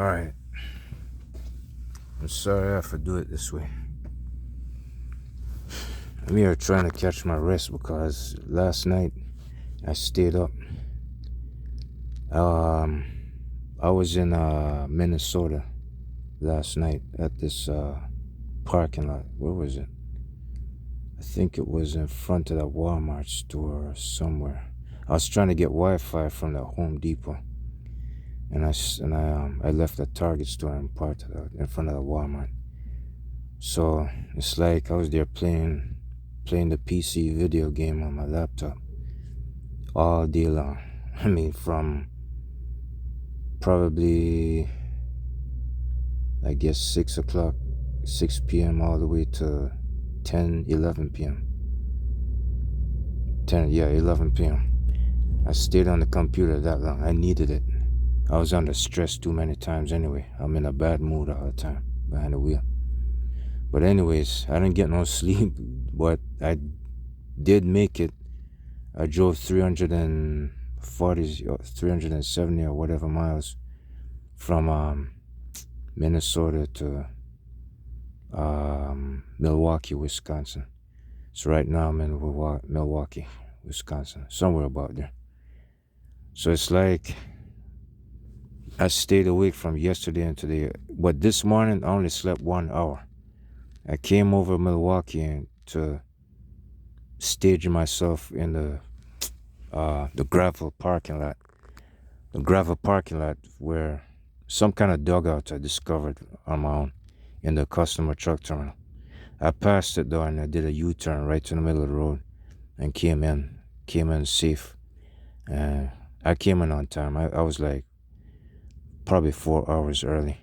Alright, I'm sorry I have to do it this way. I'm here trying to catch my rest because last night I stayed up. Um, I was in Minnesota last night at this parking lot. Where was it? I think it was in front of the Walmart store or somewhere. I was trying to get Wi-Fi from the Home Depot, and I left the Target store in front of the Walmart. So it's like I was there playing the PC video game on my laptop all day long. I mean, from probably, I guess, 6 o'clock, 6 p.m. all the way to 10, 11 p.m. 11 p.m. I stayed on the computer that long. I needed it. I was under stress too many times anyway. I'm in a bad mood all the time behind the wheel. But anyways, I didn't get no sleep, but I did make it. I drove 340 or 370 or whatever miles from Minnesota to Milwaukee, Wisconsin. So right now I'm in Milwaukee, Wisconsin, somewhere about there. So it's like I stayed awake from yesterday and today, but this morning I only slept 1 hour. I came over Milwaukee to stage myself in the gravel parking lot. The gravel parking lot where some kind of dugout I discovered on my own in the customer truck terminal. I passed it though and I did a U-turn right to the middle of the road and came in safe. And I came in on time. I was like probably 4 hours early.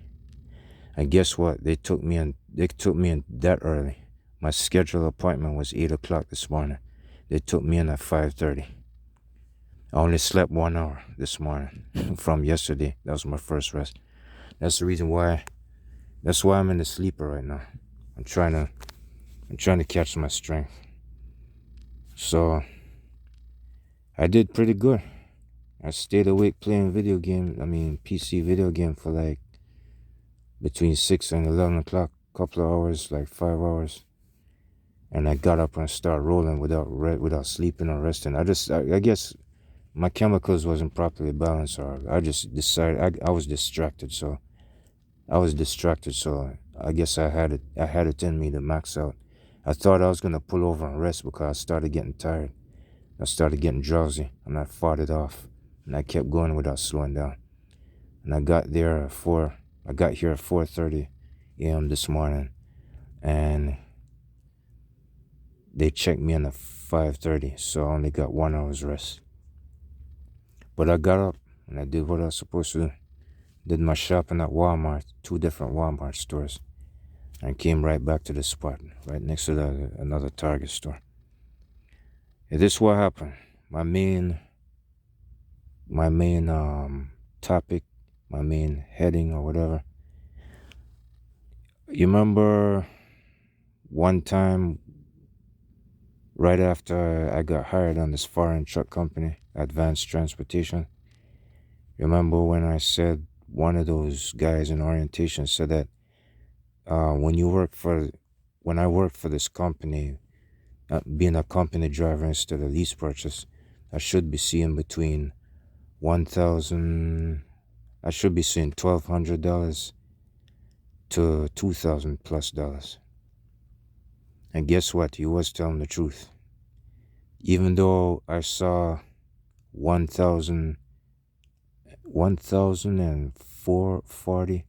And guess what? They took me in that early. My scheduled appointment was 8 o'clock this morning. They took me in at 5:30. I only slept 1 hour this morning from yesterday. That was my first rest. That's the reason why. That's why I'm in the sleeper right now. I'm trying to catch my strength. So I did pretty good. I stayed awake playing PC video game for like between 6 and 11 o'clock, couple of hours, like 5 hours. And I got up and started rolling without sleeping or resting. I guess my chemicals wasn't properly balanced, or I just decided I was distracted. So I guess I had it in me to max out. I thought I was gonna pull over and rest because I started getting tired. I started getting drowsy, and I fought it off. And I kept going without slowing down. And I got here at 4:30 a.m. this morning, and they checked me in at 5:30, so I only got 1 hour's rest. But I got up and I did what I was supposed to do. Did my shopping at Walmart, 2 different Walmart stores, and came right back to the spot, right next to another Target store. And this is what happened. My main topic, my main heading or whatever. You remember one time right after I got hired on this foreign truck company, Advanced Transportation? Remember when I said one of those guys in orientation said that when I worked for this company, being a company driver instead of lease purchase, I should be seeing between $1,200 to $2,000+. And guess what? He was telling the truth. Even though I saw $1,440,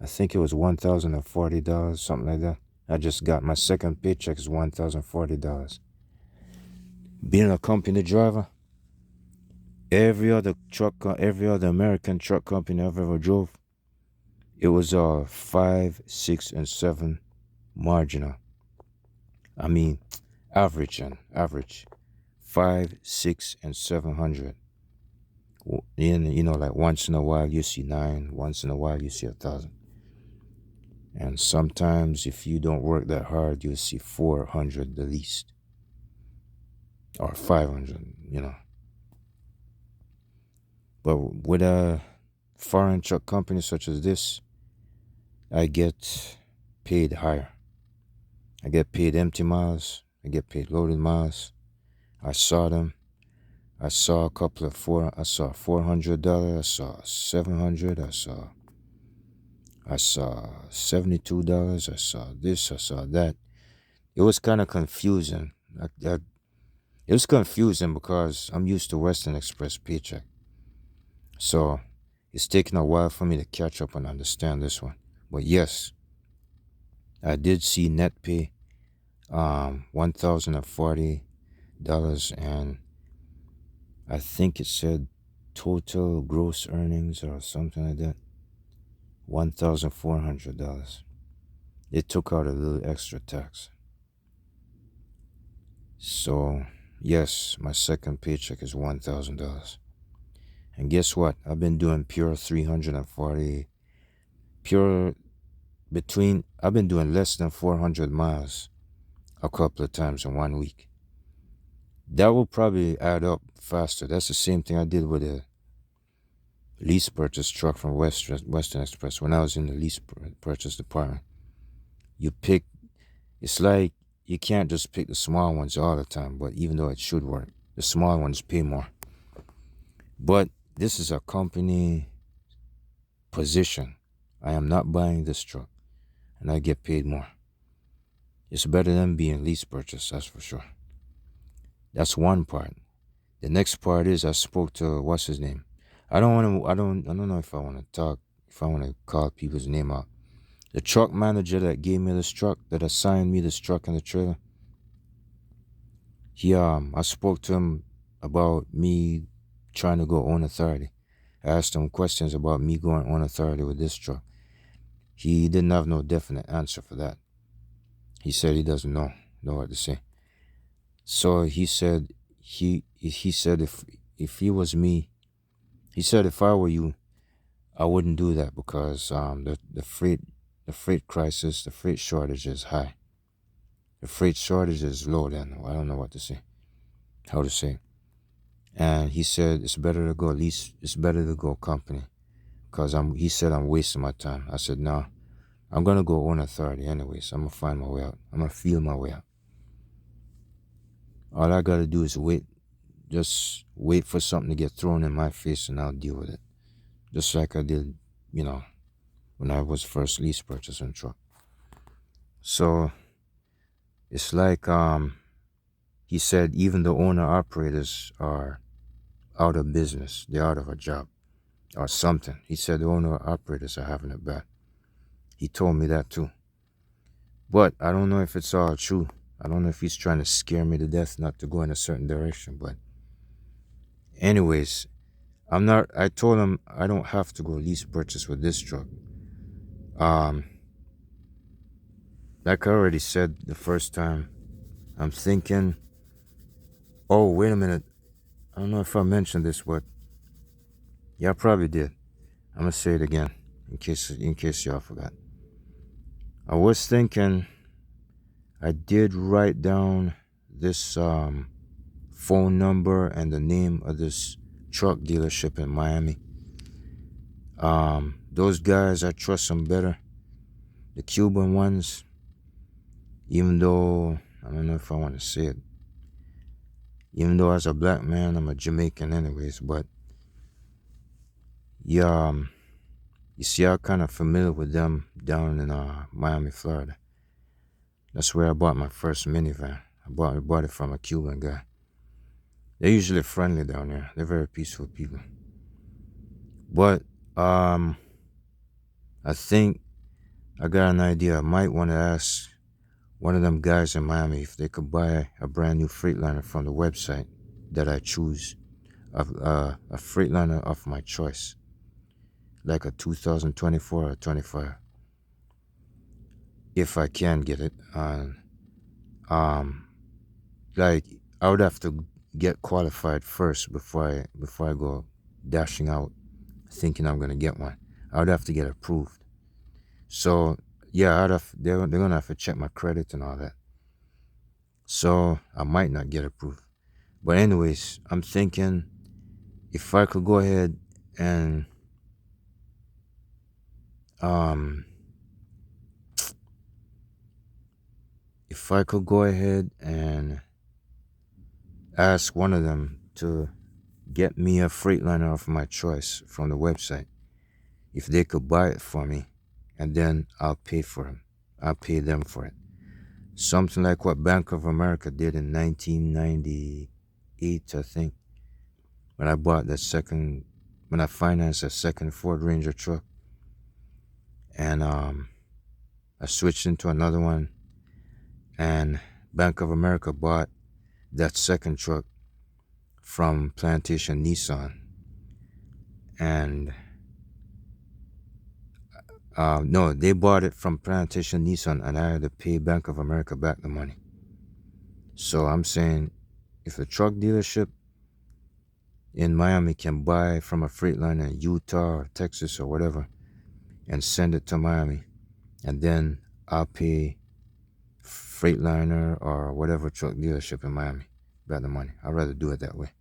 I think it was $1,040, something like that. I just got my second paycheck is $1,040. Being a company driver, every other American truck company I've ever drove, it was 5, 6, and 7 marginal. I mean, average. 5, 6, and 700. Like once in a while you see 9, once in a while you see 1,000. And sometimes if you don't work that hard, you'll see 400 the least. Or 500, But with foreign truck companies such as this, I get paid higher. I get paid empty miles. I get paid loaded miles. I saw them. I saw a couple of I saw $400. I saw $700. I saw $72. I saw this. I saw that. It was kind of confusing. It was confusing because I'm used to Western Express paycheck. So it's taken a while for me to catch up and understand this one. But yes, I did see net pay $1,040, and I think it said total gross earnings or something like that. $1,400. They took out a little extra tax. So yes, my second paycheck is $1,000. And guess what? I've been doing pure 340, I've been doing less than 400 miles a couple of times in 1 week. That will probably add up faster. That's the same thing I did with a lease purchase truck from Western Express when I was in the lease purchase department. It's like you can't just pick the small ones all the time, but even though it should work, the small ones pay more. But this is a company position. I am not buying this truck, and I get paid more. It's better than being lease purchase, that's for sure. That's one part. The next part is I spoke to what's his name. I don't know if I want to call people's name out. The truck manager that gave me this truck, that assigned me this truck and the trailer. I spoke to him about me trying to go on authority. I asked him questions about me going on authority with this truck. He didn't have no definite answer for that. He said he doesn't know what to say. So he said if he was me, he said if I were you, I wouldn't do that because the freight crisis, the freight shortage is high. The freight shortage is low. Then I don't know how to say. And he said it's better to go it's better to go company because he said I'm wasting my time. I said no, I'm gonna go on authority anyways. I'm gonna find my way out. I'm gonna feel my way out. All I gotta do is just wait for something to get thrown in my face and I'll deal with it. Just like I did, when I was first lease purchasing truck. So it's like he said even the owner operators are out of business. They're out of a job or something. He said the owner operators are having it bad. He told me that too. But I don't know if it's all true. I don't know if he's trying to scare me to death not to go in a certain direction. But anyways, I told him I don't have to go lease purchase with this truck. Like I already said the first time, I'm thinking, oh, wait a minute. I don't know if I mentioned this, but yeah, I probably did. I'm going to say it again in case y'all forgot. I was thinking, I did write down this phone number and the name of this truck dealership in Miami. Those guys, I trust them better. The Cuban ones, even though, I don't know if I want to say it, even though as a black man, I'm a Jamaican anyways, but yeah, you see, I'm kind of familiar with them down in Miami, Florida. That's where I bought my first minivan. I bought it from a Cuban guy. They're usually friendly down there. They're very peaceful people. But I think I got an idea. I might want to ask one of them guys in Miami if they could buy a brand new Freightliner from the website that I choose, a Freightliner of my choice, like a 2024 or 25, if I can get it. Like I would have to get qualified first before I go dashing out thinking I'm gonna get one. I would have to get approved. So yeah, they're gonna have to check my credit and all that. So I might not get approved. But anyways, I'm thinking if I could go ahead and um, if I could go ahead and ask one of them to get me a Freightliner of my choice from the website, if they could buy it for me, and then I'll pay for them. I'll pay them for it. Something like what Bank of America did in 1998, I think, when I bought when I financed a second Ford Ranger truck, and I switched into another one, and Bank of America bought that second truck from Plantation Nissan, and no, they bought it from Plantation Nissan, and I had to pay Bank of America back the money. So I'm saying, if a truck dealership in Miami can buy from a Freightliner in Utah or Texas or whatever and send it to Miami, and then I'll pay Freightliner or whatever truck dealership in Miami back the money. I'd rather do it that way.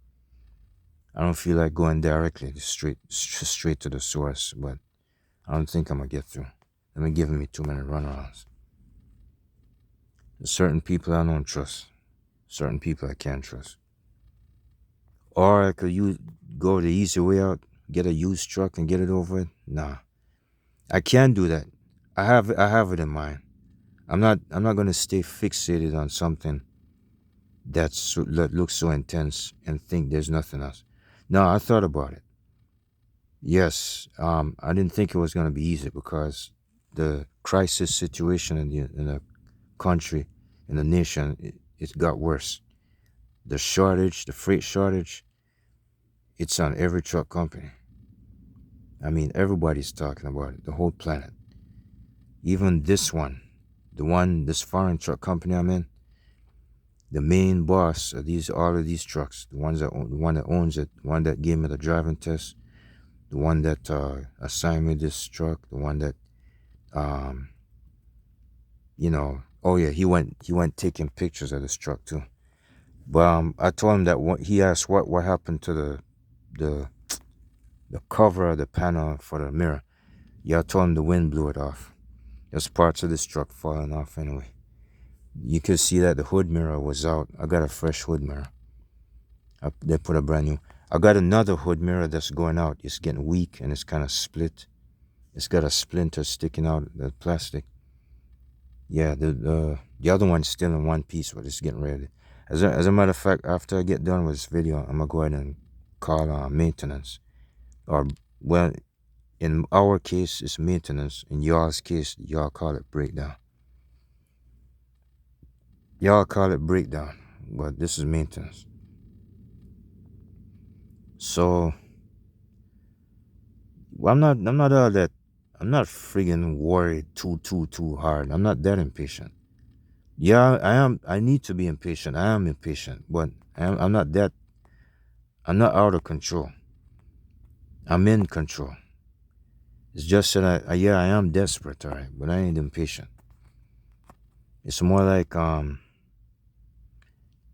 I don't feel like going directly straight to the source, but I don't think I'm gonna get through. They've giving me too many runarounds. There's certain people I don't trust. Certain people I can't trust. Or I could go the easy way out, get a used truck and get it over with. Nah, I can't do that. I have it in mind. I'm not gonna stay fixated on something that looks so intense and think there's nothing else. No, I thought about it. Yes, I didn't think it was gonna be easy because the crisis situation in the country, in the nation, it got worse. The freight shortage, it's on every truck company. I mean, everybody's talking about it, the whole planet. Even this this foreign truck company I'm in, the main boss of all of these trucks, the one that owns it, the one that gave me the driving test, the one that assigned me this truck, the one that, oh yeah, he went taking pictures of this truck too. But I told him that he asked what happened to the cover of the panel for the mirror. Yeah, I told him the wind blew it off. There's parts of this truck falling off anyway. You could see that the hood mirror was out. I got a fresh hood mirror. They put a brand new. I got another hood mirror that's going out. It's getting weak and it's kind of split. It's got a splinter sticking out the plastic. Yeah, the other one's still in one piece, but it's getting ready. As a matter of fact, after I get done with this video, I'm gonna go ahead and call maintenance. Or, well, in our case, it's maintenance. In y'all's case, y'all call it breakdown. Y'all call it breakdown, but this is maintenance. So, well, I'm not all that. I'm not friggin' worried too hard. I'm not that impatient. Yeah, I am. I need to be impatient. I am impatient, but I'm not that. I'm not out of control. I'm in control. It's just that I am desperate, all right, but I ain't impatient. It's more like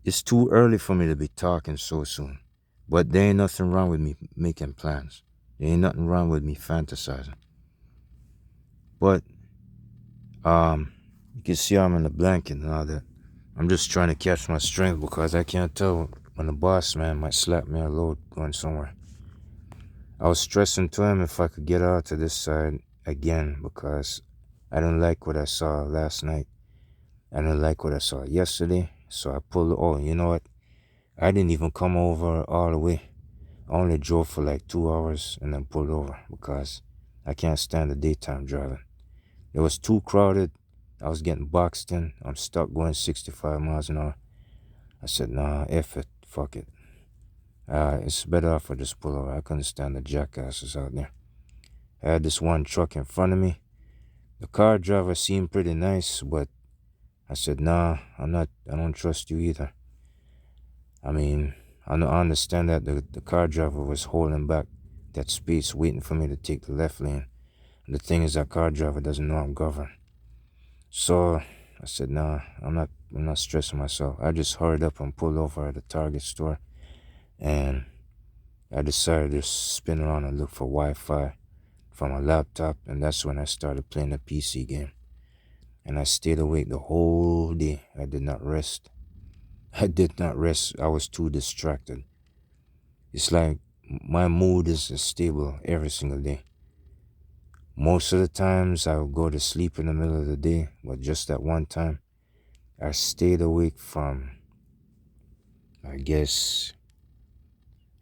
it's too early for me to be talking so soon. But there ain't nothing wrong with me making plans. There ain't nothing wrong with me fantasizing. But you can see I'm in the blanket and all that. I'm just trying to catch my strength because I can't tell when the boss man might slap me a load going somewhere. I was stressing to him if I could get out to this side again because I didn't like what I saw last night. I didn't like what I saw yesterday. So I pulled, you know what? I didn't even come over all the way. I only drove for like 2 hours and then pulled over because I can't stand the daytime driving. It was too crowded. I was getting boxed in. I'm stuck going 65 miles an hour. I said, nah, F it. Fuck it. It's better off I just pull over. I couldn't stand the jackasses out there. I had this one truck in front of me. The car driver seemed pretty nice, but I said, nah, I don't trust you either. I mean, I understand that the car driver was holding back that space, waiting for me to take the left lane. And the thing is, that car driver doesn't know I'm governed. So I said, nah, I'm not stressing myself. I just hurried up and pulled over at the Target store, and I decided to spin around and look for Wi-Fi from a laptop, and that's when I started playing a PC game. And I stayed awake the whole day. I did not rest. I did not rest. I was too distracted. It's like my mood is unstable every single day. Most of the times I would go to sleep in the middle of the day, but just that one time, I stayed awake from, I guess,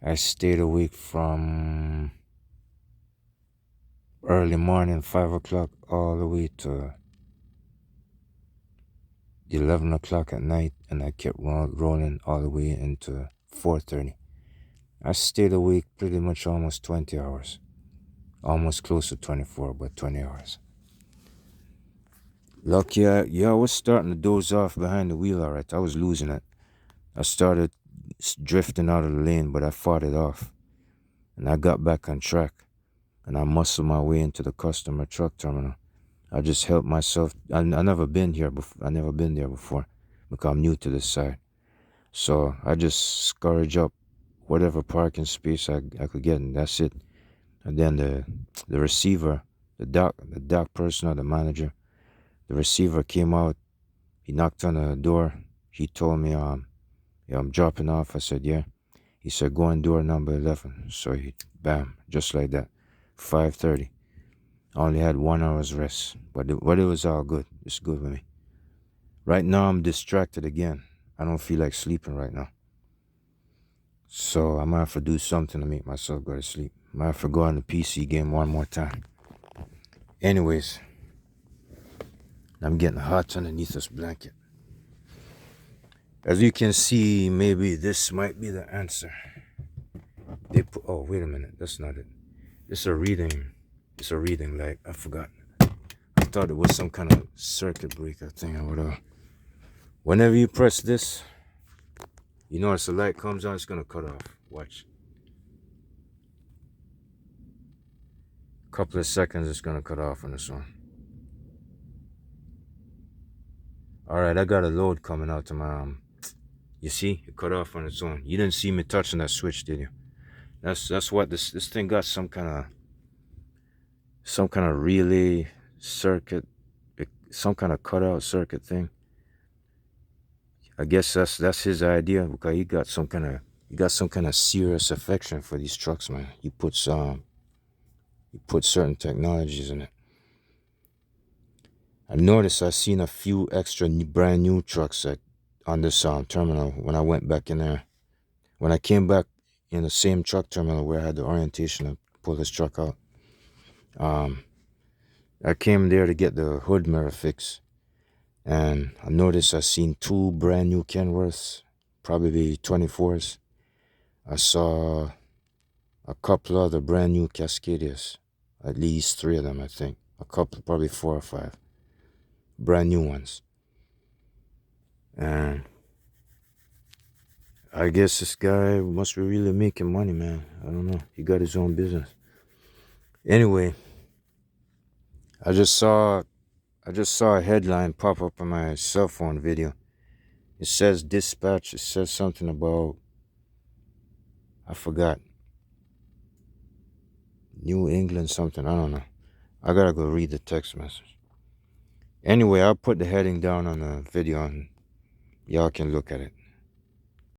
I stayed awake from early morning, 5 o'clock, all the way to 11 o'clock at night, and I kept rolling all the way into 4:30. I stayed awake pretty much almost 20 hours. Almost close to 24, but 20 hours. Lucky I was starting to doze off behind the wheel, alright. I was losing it. I started drifting out of the lane, but I fought it off. And I got back on track. And I muscled my way into the customer truck terminal. I just helped myself. I never been here before. I never been there before because I'm new to this side. So I just scurried up whatever parking space I could get, and that's it. And then the receiver, the dock person or the manager, the receiver came out. He knocked on the door. He told me, yeah, I'm dropping off. I said, yeah. He said, go on door number 11. So bam, just like that, 5:30. I only had 1 hour's rest, but it was all good. It's good with me. Right now, I'm distracted again. I don't feel like sleeping right now. So I might have to do something to make myself go to sleep. Might have to go on the PC game one more time. Anyways, I'm getting hot underneath this blanket. As you can see, maybe this might be the answer. Oh, wait a minute. That's not it. It's a reading light. I forgot. I thought it was some kind of circuit breaker thing or whatever. Whenever you press this, you notice the light comes on, it's going to cut off. Watch. Couple of seconds, it's going to cut off on this one. Alright, I got a load coming out to my you see, it cut off on its own. You didn't see me touching that switch, did you? That's what this thing got, some kind of relay circuit, some kind of cutout circuit thing. I guess that's his idea, because he got some kind of serious affection for these trucks, man. He put certain technologies in it. I noticed I seen a few extra brand new trucks on this terminal when I went back in there. When I came back in the same truck terminal where I had the orientation to pull this truck out, I came there to get the hood mirror fixed, and I noticed I seen 2 brand new Kenworths, probably 24s. I saw a couple other brand new Cascadias, at least 3 of them, I think. A couple, probably 4 or 5 brand new ones. And I guess this guy must be really making money, man. I don't know. He got his own business. Anyway, I just saw a headline pop up on my cell phone video. It says dispatch. It says something about, I forgot, New England something. I don't know. I gotta go read the text message. Anyway, I'll put the heading down on the video and y'all can look at it.